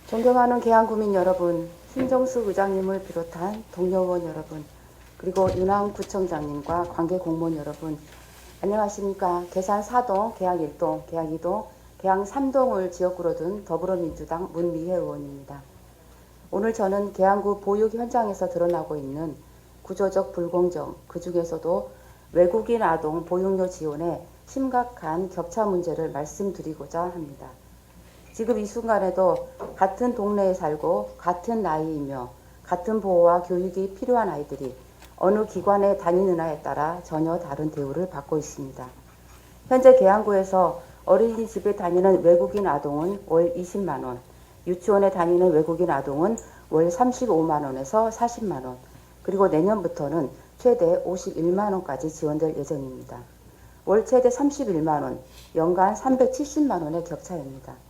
존경하는 계양구민 여러분, 신정숙 의장님을 비롯한 동료 의원 여러분, 그리고 윤왕구청장님과 관계 공무원 여러분, 안녕하십니까. 계산 4동, 계양 1동, 계양 2동, 계양 3동을 지역구로 둔 더불어민주당 문미혜 의원입니다. 오늘 저는 계양구 보육 현장에서 드러나고 있는 구조적 불공정, 그 중에서도 외국인 아동 보육료 지원의 심각한 격차 문제를 말씀드리고자 합니다. 지금 이 순간에도 같은 동네에 살고 같은 나이이며 같은 보호와 교육이 필요한 아이들이 어느 기관에 다니느냐에 따라 전혀 다른 대우를 받고 있습니다. 현재 계양구에서 어린이집에 다니는 외국인 아동은 월 20만 원, 유치원에 다니는 외국인 아동은 월 35만 원에서 40만 원, 그리고 내년부터는 최대 51만 원까지 지원될 예정입니다. 월 최대 31만 원, 연간 370만 원의 격차입니다.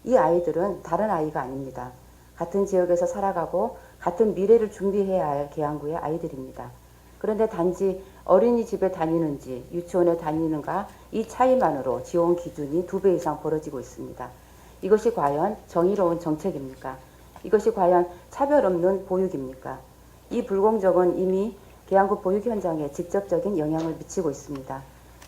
이 아이들은 다른 아이가 아닙니다. 같은 지역에서 살아가고 같은 미래를 준비해야 할 계양구의 아이들입니다. 그런데 단지 어린이집에 다니는지 유치원에 다니는가 이 차이만으로 지원 기준이 2배 이상 벌어지고 있습니다. 이것이 과연 정의로운 정책입니까? 이것이 과연 차별 없는 보육입니까? 이 불공정은 이미 계양구 보육 현장에 직접적인 영향을 미치고 있습니다.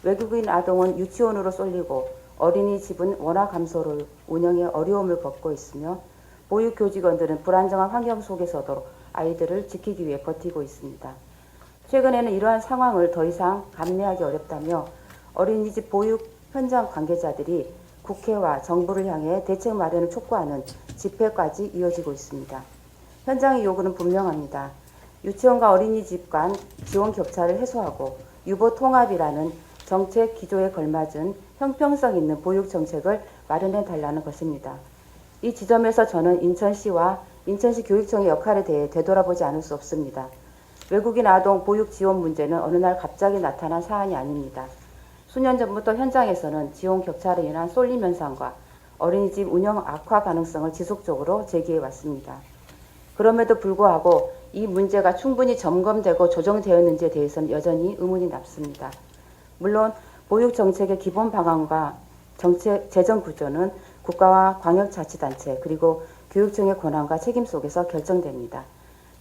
외국인 아동은 유치원으로 쏠리고 어린이집은 원화 감소로 운영에 어려움을 겪고 있으며 보육 교직원들은 불안정한 환경 속에서도 아이들을 지키기 위해 버티고 있습니다. 최근에는 이러한 상황을 더 이상 감내하기 어렵다며 어린이집 보육 현장 관계자들이 국회와 정부를 향해 대책 마련을 촉구하는 집회까지 이어지고 있습니다. 현장의 요구는 분명합니다. 유치원과 어린이집 간 지원 격차를 해소하고 유보 통합이라는 정책 기조에 걸맞은 형평성 있는 보육 정책을 마련해 달라는 것입니다. 이 지점에서 저는 인천시와 인천시 교육청의 역할에 대해 되돌아보지 않을 수 없습니다. 외국인 아동 보육 지원 문제는 어느 날 갑자기 나타난 사안이 아닙니다. 수년 전부터 현장에서는 지원 격차로 인한 쏠림 현상과 어린이집 운영 악화 가능성을 지속적으로 제기해 왔습니다. 그럼에도 불구하고 이 문제가 충분히 점검되고 조정되었는지에 대해서는 여전히 의문이 남습니다. 물론 보육 정책의 기본 방안과 정책 재정 구조는 국가와 광역자치단체 그리고 교육청의 권한과 책임 속에서 결정됩니다.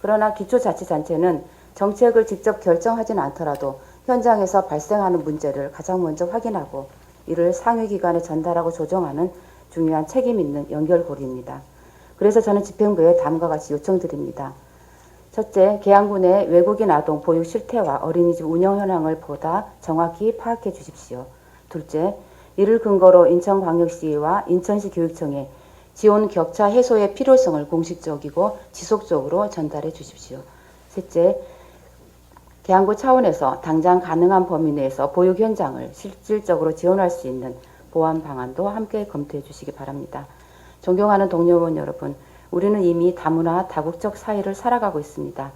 그러나 기초자치단체는 정책을 직접 결정하지는 않더라도 현장에서 발생하는 문제를 가장 먼저 확인하고 이를 상위기관에 전달하고 조정하는 중요한 책임 있는 연결고리입니다. 그래서 저는 집행부에 다음과 같이 요청드립니다. 첫째, 계양구 내 외국인 아동 보육 실태와 어린이집 운영 현황을 보다 정확히 파악해 주십시오. 둘째, 이를 근거로 인천광역시와 인천시 교육청에 지원 격차 해소의 필요성을 공식적이고 지속적으로 전달해 주십시오. 셋째, 계양구 차원에서 당장 가능한 범위 내에서 보육 현장을 실질적으로 지원할 수 있는 보완 방안도 함께 검토해 주시기 바랍니다. 존경하는 동료 의원 여러분, 우리는 이미 다문화 다국적 사회를 살아가고 있습니다.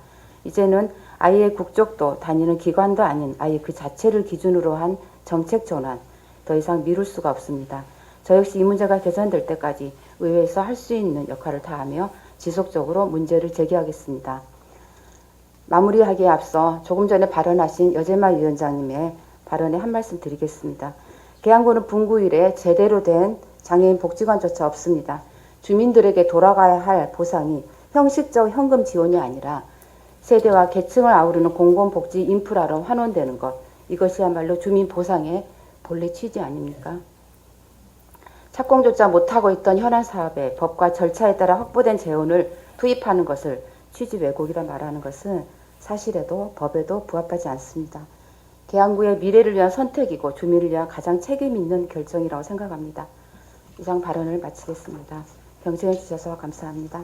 이제는 아이의 국적도 다니는 기관도 아닌 아이 그 자체를 기준으로 한 정책 전환, 더 이상 미룰 수가 없습니다. 저 역시 이 문제가 개선될 때까지 의회에서 할 수 있는 역할을 다하며 지속적으로 문제를 제기하겠습니다. 마무리하기에 앞서 조금 전에 발언하신 여재마 위원장님의 발언에 한 말씀 드리겠습니다. 계양구는 분구 이래 제대로 된 장애인 복지관조차 없습니다. 주민들에게 돌아가야 할 보상이 형식적 현금 지원이 아니라 세대와 계층을 아우르는 공공복지 인프라로 환원되는 것, 이것이야말로 주민 보상의 본래 취지 아닙니까? 착공조차 못하고 있던 현안 사업에 법과 절차에 따라 확보된 재원을 투입하는 것을 취지 왜곡이라 말하는 것은 사실에도 법에도 부합하지 않습니다. 계양구의 미래를 위한 선택이고 주민을 위한 가장 책임 있는 결정이라고 생각합니다. 이상 발언을 마치겠습니다. 경청해 주셔서 감사합니다.